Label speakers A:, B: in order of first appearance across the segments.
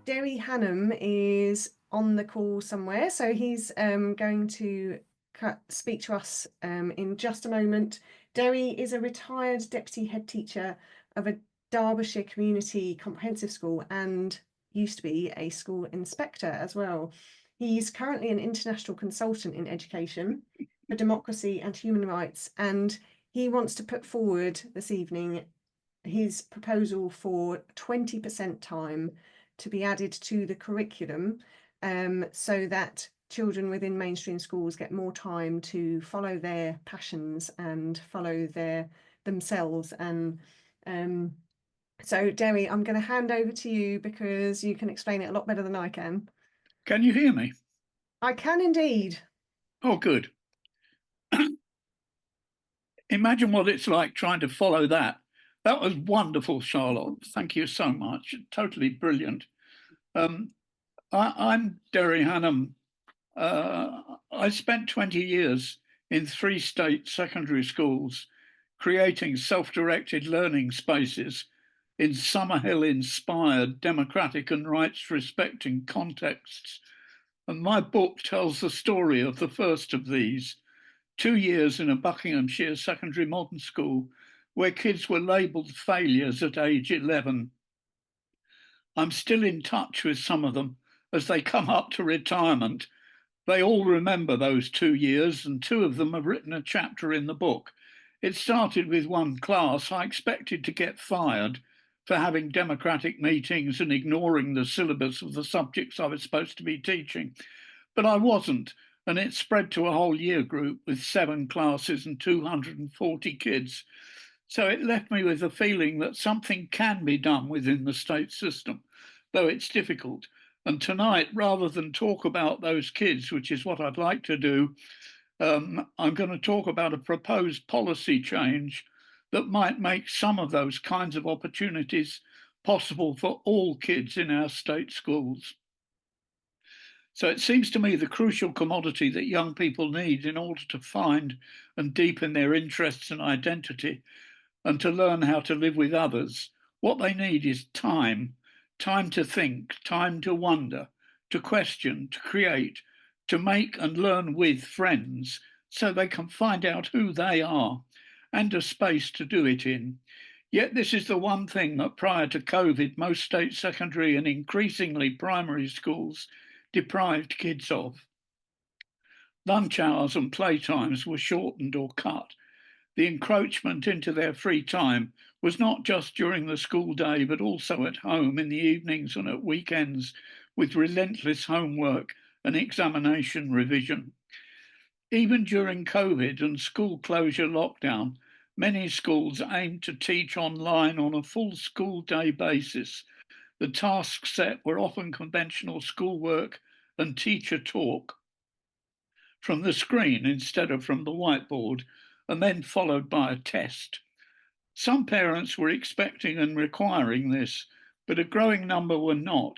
A: Derry Hannam is on the call somewhere, so he's going to speak to us in just a moment. Derry is a retired deputy head teacher of a Derbyshire community comprehensive school and used to be a school inspector as well. He's currently an international consultant in education for democracy and human rights, and he wants to put forward this evening his proposal for 20% time to be added to the curriculum, so that children within mainstream schools get more time to follow their passions and follow themselves. And so, Derry, I'm going to hand over to you because you can explain it a lot better than I can.
B: Can you hear me?
A: I can indeed.
B: Oh, good. Imagine what it's like trying to follow that. That was wonderful, Charlotte. Thank you so much. Totally brilliant. I'm Derry Hannam. I spent 20 years in 3 state secondary schools creating self-directed learning spaces in Summerhill-inspired democratic and rights-respecting contexts. And my book tells the story of the first of these, 2 years in a Buckinghamshire secondary modern school where kids were labelled failures at age 11. I'm still in touch with some of them as they come up to retirement. They all remember those 2 years, and 2 of them have written a chapter in the book. It started with one class. I expected to get fired for having democratic meetings and ignoring the syllabus of the subjects I was supposed to be teaching, but I wasn't. And it spread to a whole year group with 7 classes and 240 kids. So it left me with the feeling that something can be done within the state system, though it's difficult. And tonight, rather than talk about those kids, which is what I'd like to do, I'm going to talk about a proposed policy change that might make some of those kinds of opportunities possible for all kids in our state schools. So it seems to me the crucial commodity that young people need in order to find and deepen their interests and identity and to learn how to live with others. What they need is time to think, time to wonder, to question, to create, to make and learn with friends so they can find out who they are and a space to do it in. Yet this is the one thing that prior to COVID, most state secondary and increasingly primary schools deprived kids of. Lunch hours and playtimes were shortened or cut. The encroachment into their free time was not just during the school day, but also at home in the evenings and at weekends with relentless homework and examination revision. Even during COVID and school closure lockdown, many schools aimed to teach online on a full school day basis. The tasks set were often conventional schoolwork and teacher talk from the screen instead of from the whiteboard, and then followed by a test. Some parents were expecting and requiring this, but a growing number were not,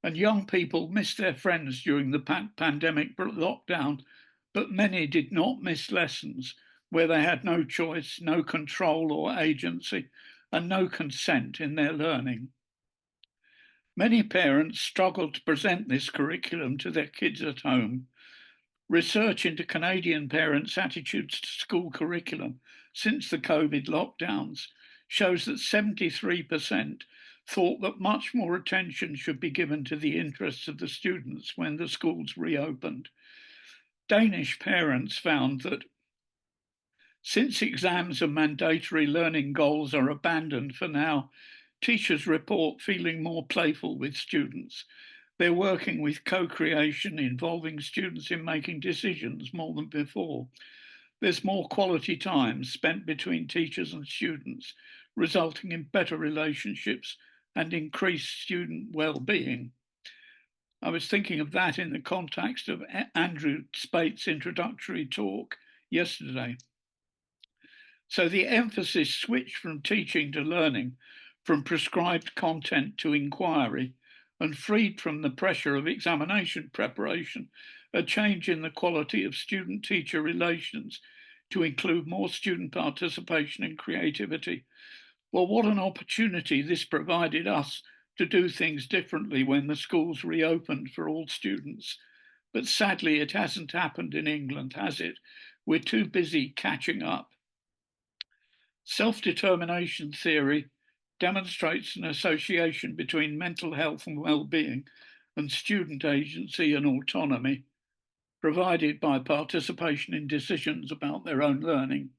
B: and young people missed their friends during the pandemic lockdown, but many did not miss lessons where they had no choice, no control or agency, and no consent in their learning. Many parents struggled to present this curriculum to their kids at home. Research into Canadian parents' attitudes to school curriculum since the COVID lockdowns shows that 73% thought that much more attention should be given to the interests of the students when the schools reopened. Danish parents found that since exams and mandatory learning goals are abandoned for now, teachers report feeling more playful with students. They're working with co-creation involving students in making decisions more than before. There's more quality time spent between teachers and students, resulting in better relationships and increased student well-being. I was thinking of that in the context of Andrew Spate's introductory talk yesterday. So the emphasis switched from teaching to learning, from prescribed content to inquiry, and freed from the pressure of examination preparation, a change in the quality of student-teacher relations to include more student participation and creativity. Well, what an opportunity this provided us to do things differently when the schools reopened for all students. But sadly, it hasn't happened in England, has it? We're too busy catching up. Self-determination theory demonstrates an association between mental health and well-being and student agency and autonomy, provided by participation in decisions about their own learning.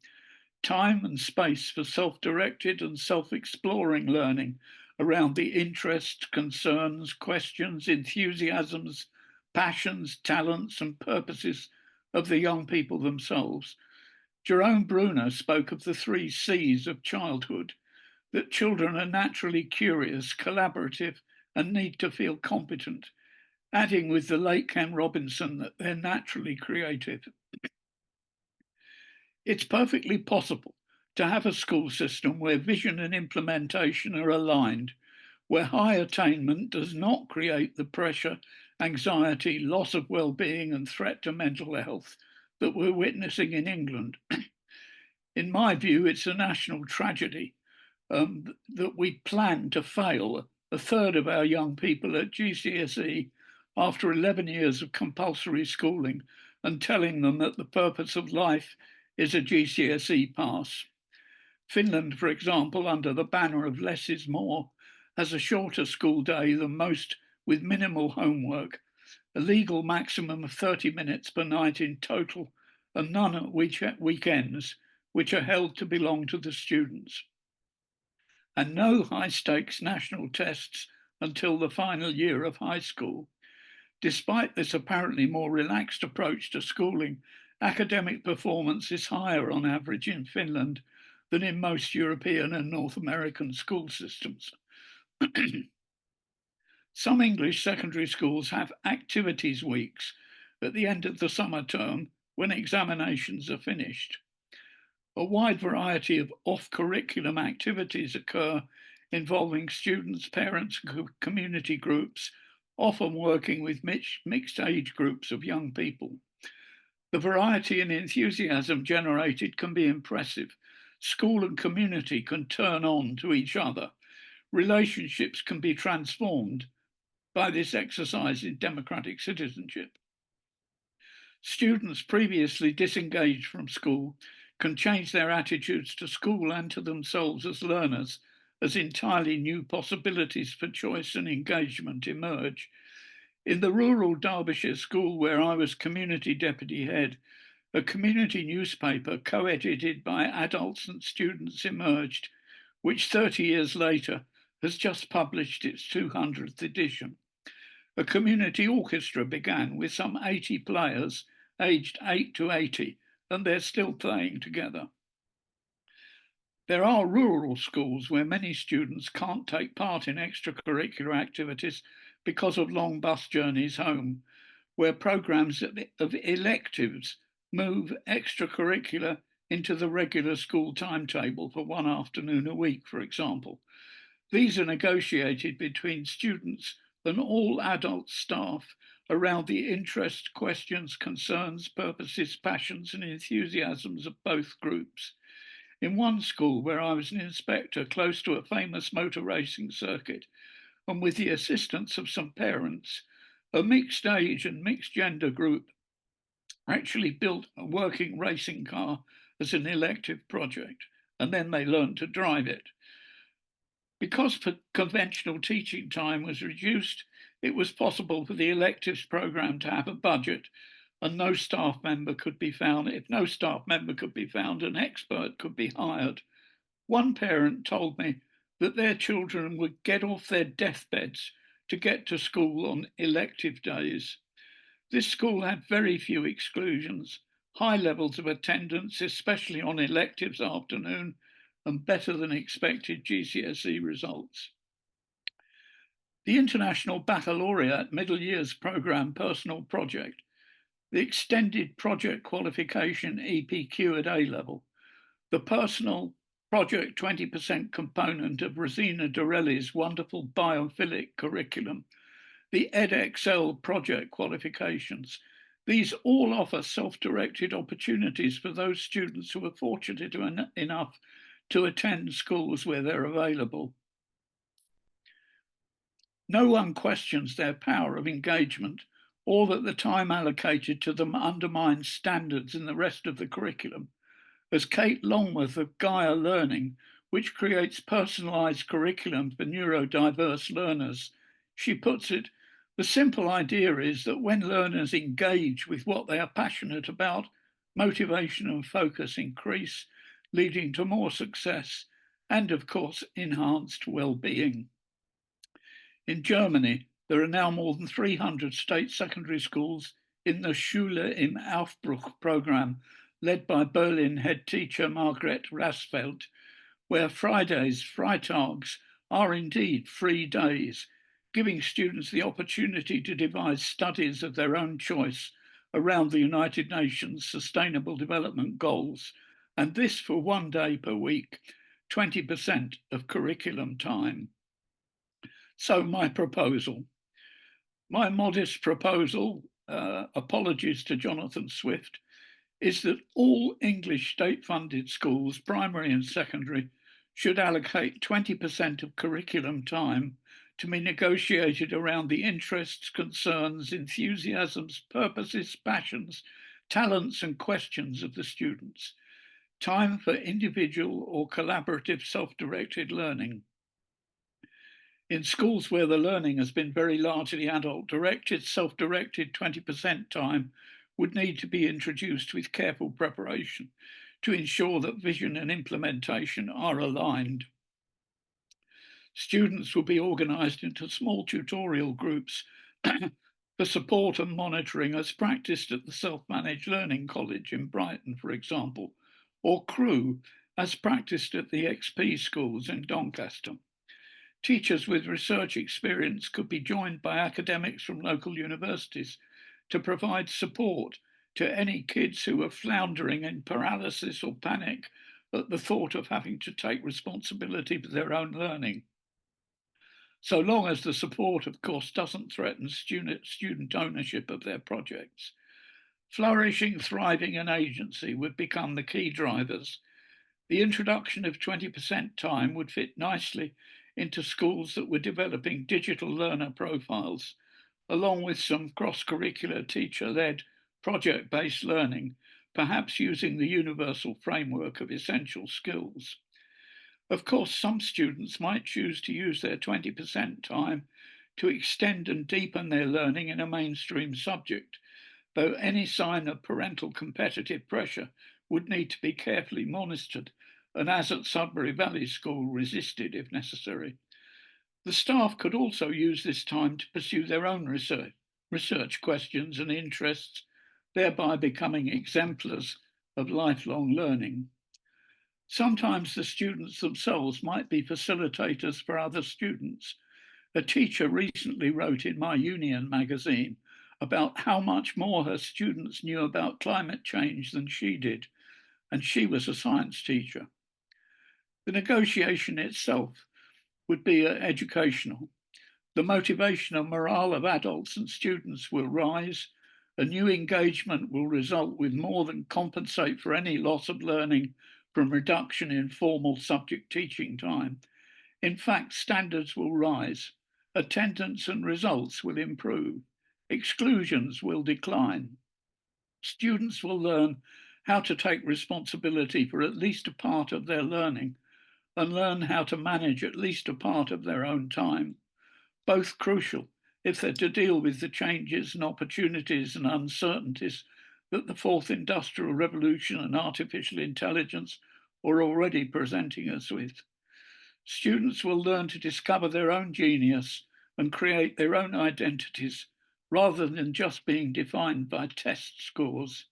B: Time and space for self-directed and self-exploring learning around the interests, concerns, questions, enthusiasms, passions, talents, and purposes of the young people themselves. Jerome Bruner spoke of the 3 C's of childhood, that children are naturally curious, collaborative, and need to feel competent, adding with the late Ken Robinson that they're naturally creative. It's perfectly possible to have a school system where vision and implementation are aligned, where high attainment does not create the pressure, anxiety, loss of well-being, and threat to mental health that we're witnessing in England. In my view, it's a national tragedy that we plan to fail a third of our young people at GCSE after 11 years of compulsory schooling and telling them that the purpose of life is a GCSE pass. Finland, for example, under the banner of less is more, has a shorter school day than most with minimal homework, a legal maximum of 30 minutes per night in total, and none at weekends, which are held to belong to the students. And no high-stakes national tests until the final year of high school. Despite this apparently more relaxed approach to schooling, academic performance is higher on average in Finland than in most European and North American school systems. Some English secondary schools have activities weeks at the end of the summer term when examinations are finished. A wide variety of off-curriculum activities occur involving students, parents, and community groups, often working with mixed age groups of young people. The variety and enthusiasm generated can be impressive. School and community can turn on to each other. Relationships can be transformed by this exercise in democratic citizenship. Students previously disengaged from school can change their attitudes to school and to themselves as learners as entirely new possibilities for choice and engagement emerge. In the rural Derbyshire school where I was community deputy head, a community newspaper co-edited by adults and students emerged, which 30 years later has just published its 200th edition. A community orchestra began with some 80 players aged 8 to 80, and they're still playing together. There are rural schools where many students can't take part in extracurricular activities because of long bus journeys home, where programs of electives move extracurricular into the regular school timetable for one afternoon a week, for example. These are negotiated between students and all adult staff around the interests, questions, concerns, purposes, passions, and enthusiasms of both groups. In one school where I was an inspector close to a famous motor racing circuit, and with the assistance of some parents, a mixed age and mixed gender group actually built a working racing car as an elective project, and then they learned to drive it. Because conventional teaching time was reduced, it was possible for the electives program to have a budget, and no staff member could be found. If no staff member could be found, an expert could be hired. One parent told me that their children would get off their deathbeds to get to school on elective days. This school had very few exclusions, high levels of attendance, especially on electives afternoon, and better than expected GCSE results. The International Baccalaureate Middle Years Programme Personal Project, the Extended Project Qualification EPQ at A-level, the Personal Project 20% component of Rosina Dorelli's wonderful biophilic curriculum, the edXL project qualifications. These all offer self-directed opportunities for those students who are fortunate enough to attend schools where they're available. No one questions their power of engagement or that the time allocated to them undermines standards in the rest of the curriculum. As Kate Longworth of Gaia Learning, which creates personalised curriculum for neurodiverse learners, she puts it, the simple idea is that when learners engage with what they are passionate about, motivation and focus increase, leading to more success and, of course, enhanced well-being. In Germany, there are now more than 300 state secondary schools in the Schule im Aufbruch program, led by Berlin head teacher Margret Rasfeld, where Fridays, Freitags, are indeed free days, giving students the opportunity to devise studies of their own choice around the United Nations Sustainable Development Goals, and this for 1 day per week, 20% of curriculum time. So my modest proposal, apologies to Jonathan Swift, is that all English state-funded schools, primary and secondary, should allocate 20% of curriculum time to be negotiated around the interests, concerns, enthusiasms, purposes, passions, talents and questions of the students. Time for individual or collaborative self-directed learning. In schools where the learning has been very largely adult-directed, self-directed 20% time would need to be introduced with careful preparation to ensure that vision and implementation are aligned. Students will be organised into small tutorial groups for support and monitoring as practiced at the Self-Managed Learning College in Brighton, for example, or CREW as practiced at the XP schools in Doncaster. Teachers with research experience could be joined by academics from local universities to provide support to any kids who are floundering in paralysis or panic at the thought of having to take responsibility for their own learning. So long as the support, of course, doesn't threaten student ownership of their projects. Flourishing, thriving, and agency would become the key drivers. The introduction of 20% time would fit nicely into schools that were developing digital learner profiles, along with some cross-curricular teacher-led project-based learning, perhaps using the universal framework of essential skills. Of course, some students might choose to use their 20% time to extend and deepen their learning in a mainstream subject, though any sign of parental competitive pressure would need to be carefully monitored and, as at Sudbury Valley School, resisted if necessary. The staff could also use this time to pursue their own research questions and interests, thereby becoming exemplars of lifelong learning. Sometimes the students themselves might be facilitators for other students. A teacher recently wrote in My Union magazine about how much more her students knew about climate change than she did, and she was a science teacher. The negotiation itself would be educational. The motivation and morale of adults and students will rise. A new engagement will result with more than compensate for any loss of learning from reduction in formal subject teaching time. In fact, standards will rise. Attendance and results will improve. Exclusions will decline. Students will learn how to take responsibility for at least a part of their learning and learn how to manage at least a part of their own time, both crucial if they're to deal with the changes and opportunities and uncertainties that the fourth industrial revolution and artificial intelligence are already presenting us with. Students will learn to discover their own genius and create their own identities rather than just being defined by test scores.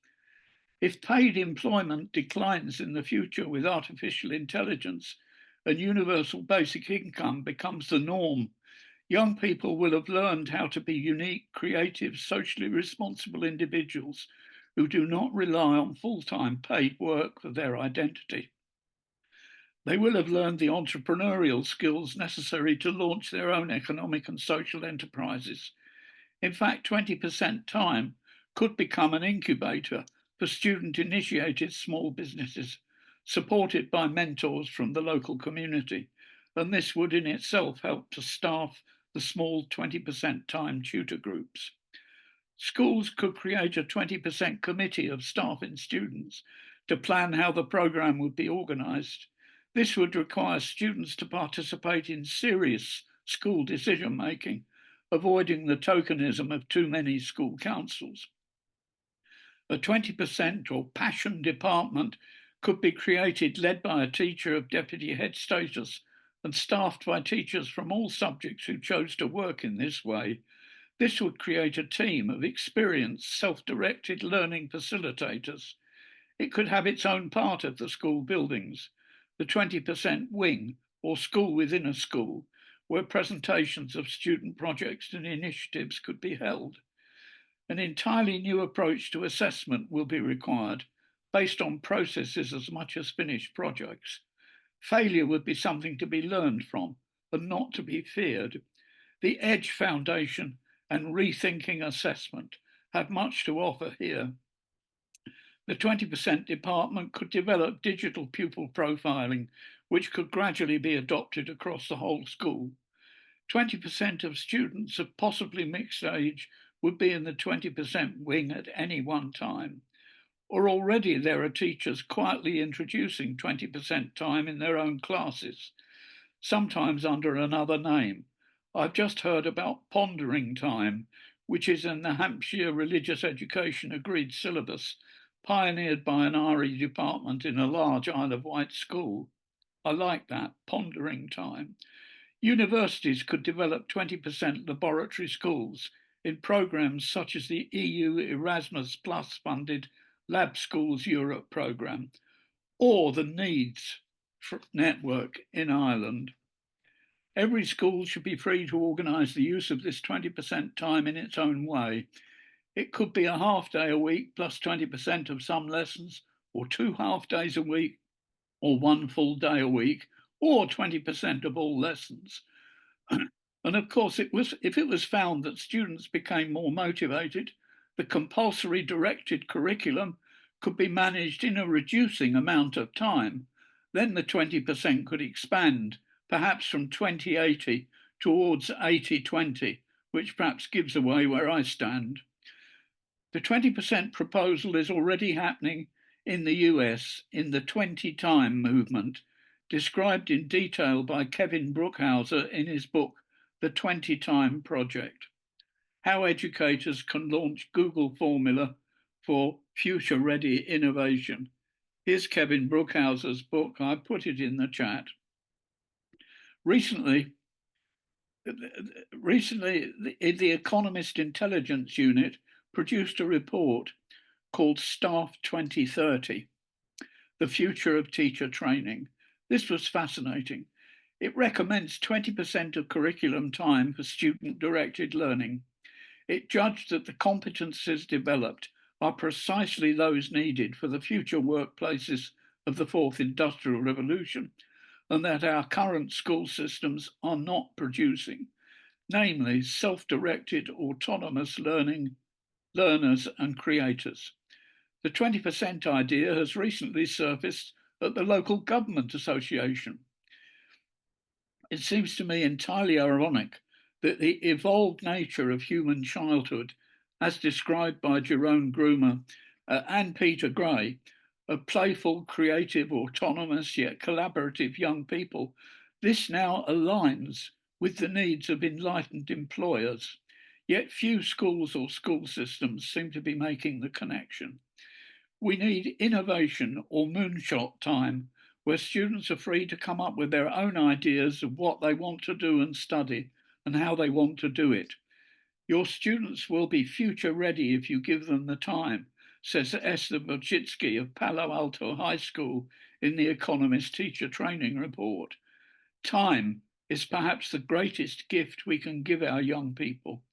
B: If paid employment declines in the future with artificial intelligence and universal basic income becomes the norm, young people will have learned how to be unique, creative, socially responsible individuals who do not rely on full-time paid work for their identity. They will have learned the entrepreneurial skills necessary to launch their own economic and social enterprises. In fact, 20% time could become an incubator for student-initiated small businesses, supported by mentors from the local community, and this would in itself help to staff the small 20% time tutor groups. Schools could create a 20% committee of staff and students to plan how the programme would be organised. This would require students to participate in serious school decision making, avoiding the tokenism of too many school councils. A 20% or passion department could be created, led by a teacher of deputy head status and staffed by teachers from all subjects who chose to work in this way. This would create a team of experienced, self-directed learning facilitators. It could have its own part of the school buildings, the 20% wing or school within a school, where presentations of student projects and initiatives could be held. An entirely new approach to assessment will be required, based on processes as much as finished projects. Failure would be something to be learned from and not to be feared. The EDGE Foundation and Rethinking Assessment have much to offer here. The 20% department could develop digital pupil profiling, which could gradually be adopted across the whole school. 20% of students of possibly mixed age would be in the 20% wing at any one time. Or already there are teachers quietly introducing 20% time in their own classes, sometimes under another name. I've just heard about pondering time, which is in the Hampshire Religious Education Agreed Syllabus, pioneered by an RE department in a large Isle of Wight school. I like that, pondering time. Universities could develop 20% laboratory schools in programmes such as the EU Erasmus Plus funded Lab Schools Europe programme, or the Needs Network in Ireland. Every school should be free to organise the use of this 20% time in its own way. It could be a half day a week plus 20% of some lessons, or 2 half days a week, or 1 full day a week, or 20% of all lessons. And of course, if it was found that students became more motivated, the compulsory directed curriculum could be managed in a reducing amount of time. Then the 20% could expand, perhaps from 20/80 towards 80/20, which perhaps gives away where I stand. The 20% proposal is already happening in the US in the 20-time movement, described in detail by Kevin Brookhauser in his book, The 20-Time Project: How Educators Can Launch Google Formula for Future-Ready Innovation. Here's Kevin Brookhauser's book. I put it in the chat. Recently, the Economist Intelligence Unit produced a report called Staff 2030, The Future of Teacher Training. This was fascinating. It recommends 20% of curriculum time for student-directed learning. It judged that the competences developed are precisely those needed for the future workplaces of the fourth industrial revolution, and that our current school systems are not producing, namely self-directed, autonomous learners and creators. The 20% idea has recently surfaced at the local government association. It seems to me entirely ironic that the evolved nature of human childhood, as described by Jerome Grumer and Peter Gray, of playful, creative, autonomous, yet collaborative young people, this now aligns with the needs of enlightened employers. Yet few schools or school systems seem to be making the connection. We need innovation or moonshot time, where students are free to come up with their own ideas of what they want to do and study and how they want to do it. Your students will be future ready if you give them the time, says Esther Wojcicki of Palo Alto High School in the Economist Teacher Training Report. Time is perhaps the greatest gift we can give our young people.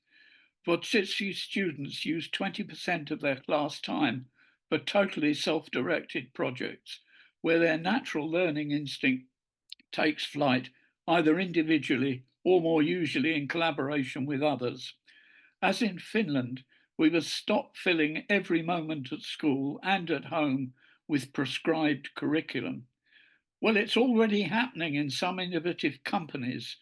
B: Wojcicki's students use 20% of their class time for totally self-directed projects, where their natural learning instinct takes flight, either individually or more usually in collaboration with others. As in Finland, we must stop filling every moment at school and at home with prescribed curriculum. Well, it's already happening in some innovative companies.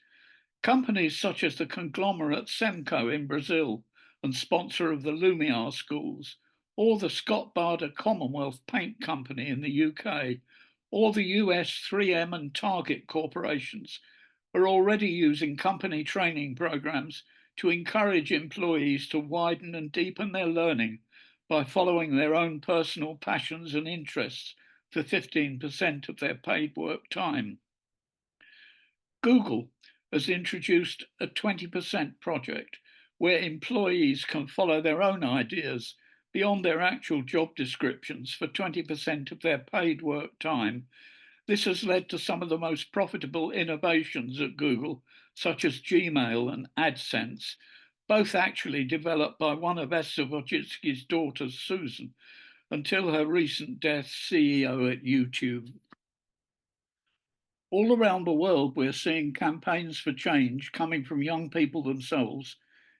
B: Companies such as the conglomerate Semco in Brazil and sponsor of the Lumiere schools, or the Scott Barder Commonwealth Paint Company in the UK, or the US 3M and Target corporations are already using company training programs to encourage employees to widen and deepen their learning by following their own personal passions and interests for 15% of their paid work time. Google has introduced a 20% project where employees can follow their own ideas beyond their actual job descriptions for 20% of their paid work time. This has led to some of the most profitable innovations at Google, such as Gmail and AdSense, both actually developed by one of Esther Wojcicki's daughters, Susan, until her recent death, CEO at YouTube. All around the world, we're seeing campaigns for change coming from young people themselves.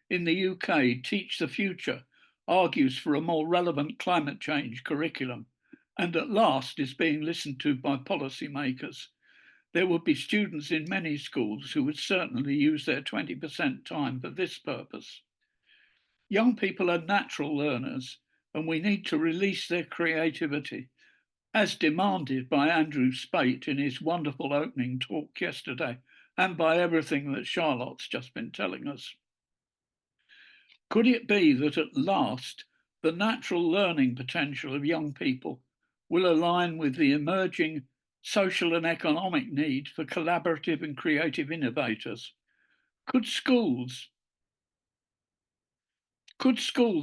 B: In the UK, Teach the Future argues for a more relevant climate change curriculum and at last is being listened to by policymakers. There would be students in many schools who would certainly use their 20% time for this purpose. Young people are natural learners, and we need to release their creativity, as demanded by Andrew Spate in his wonderful opening talk yesterday, and by everything that Charlotte's just been telling us. Could it be that at last the natural learning potential of young people will align with the emerging social and economic need for collaborative and creative innovators? Could schools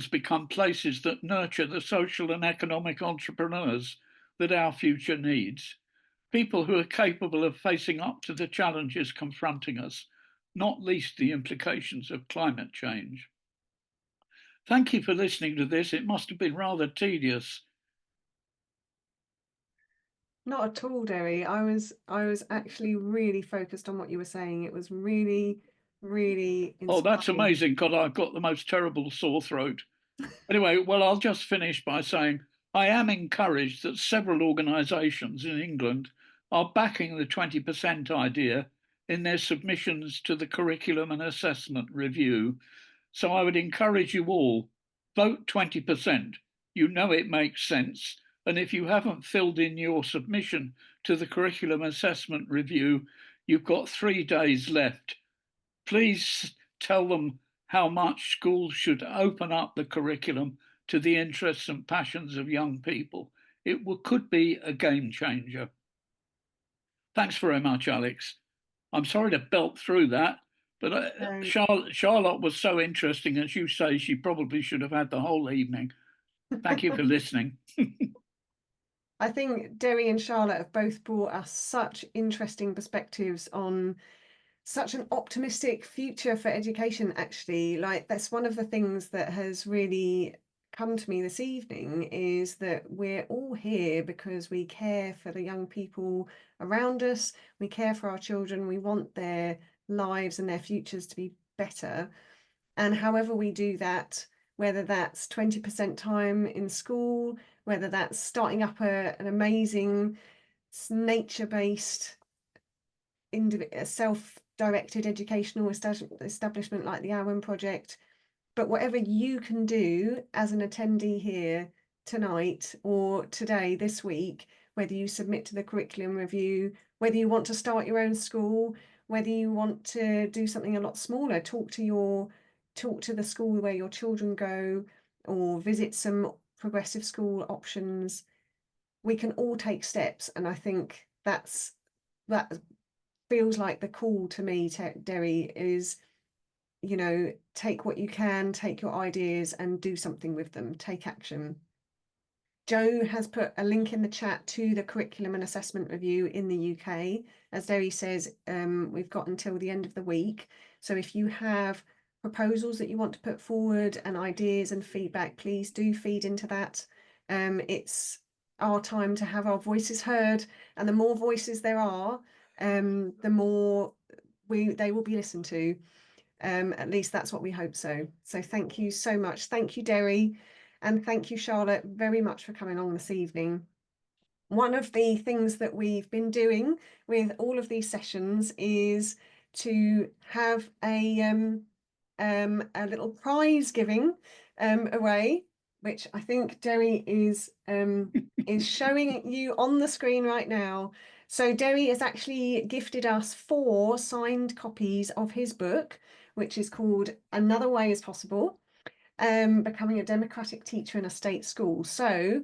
B: become places that nurture the social and economic entrepreneurs that our future needs? People who are capable of facing up to the challenges confronting us, not least the implications of climate change. Thank you for listening to this. It must have been rather tedious.
A: Not at all, Derry. I was actually really focused on what you were saying. It was really, really
B: Oh, that's
A: inspiring.
B: amazing, because I've got the most terrible sore throat. Anyway, well, I'll just finish by saying I am encouraged that several organisations in England are backing the 20% idea in their submissions to the Curriculum and Assessment Review. So I would encourage you all, vote 20%. You know it makes sense. And if you haven't filled in your submission to the Curriculum Assessment Review, you've got 3 days left. Please tell them how much schools should open up the curriculum to the interests and passions of young people. It could be a game changer. Thanks very much, Alex. I'm sorry to belt through that, but Charlotte was so interesting. As you say, she probably should have had the whole evening. Thank you for listening.
A: I think Derry and Charlotte have both brought us such interesting perspectives on such an optimistic future for education, actually. Like, that's one of the things that has really come to me this evening, is that we're all here because we care for the young people around us, we care for our children, we want their lives and their futures to be better. And however we do that, whether that's 20% time in school, whether that's starting up an amazing nature-based self-directed educational establishment like the Owen Project, but whatever you can do as an attendee here tonight or today, this week, whether you submit to the curriculum review, whether you want to start your own school, whether you want to do something a lot smaller, talk to the school where your children go, or visit some progressive school options. We can all take steps, and I think that feels like the call to me, Derry, is, take what you can, take your ideas and do something with them, take action. Joe has put a link in the chat to the Curriculum and Assessment Review in the UK. As Derry says, we've got until the end of the week. So if you have proposals that you want to put forward and ideas and feedback, please do feed into that. It's our time to have our voices heard, and the more voices there are, the more they will be listened to. At least that's what we hope so. So thank you so much. Thank you, Derry. And thank you, Charlotte, very much for coming on this evening. One of the things that we've been doing with all of these sessions is to have a little prize giving away, which I think Derry is showing you on the screen right now. So Derry has actually gifted us 4 signed copies of his book, which is called Another Way is Possible, becoming a democratic teacher in a state school. So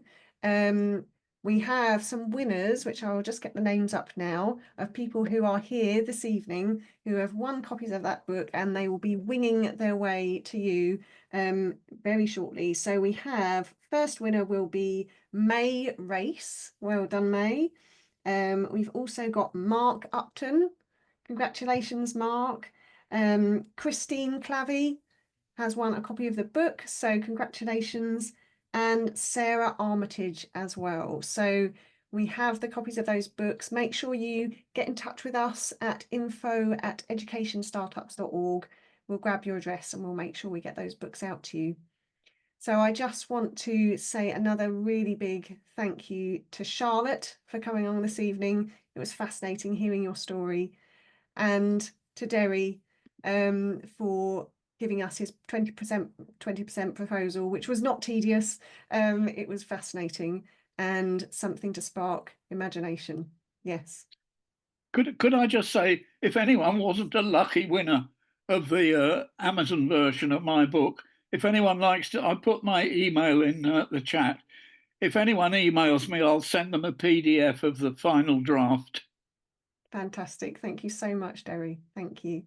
A: we have some winners, which I'll just get the names up now, of people who are here this evening who have won copies of that book, and they will be winging their way to you very shortly. So we have, first winner will be May Race. Well done, May. We've also got Mark Upton. Congratulations, Mark. Christine Clavey has won a copy of the book, so congratulations. And Sarah Armitage as well. So we have the copies of those books. Make sure you get in touch with us at info@educationstartups.org. We'll grab your address and we'll make sure we get those books out to you. So I just want to say another really big thank you to Charlotte for coming on this evening. It was fascinating hearing your story, and to Derry for giving us his 20% proposal, which was not tedious. It was fascinating and something to spark imagination. Yes.
B: Could I just say, if anyone wasn't a lucky winner of the Amazon version of my book, if anyone likes to, I put my email in the chat. If anyone emails me, I'll send them a PDF of the final draft.
A: Fantastic. Thank you so much, Derry. Thank you.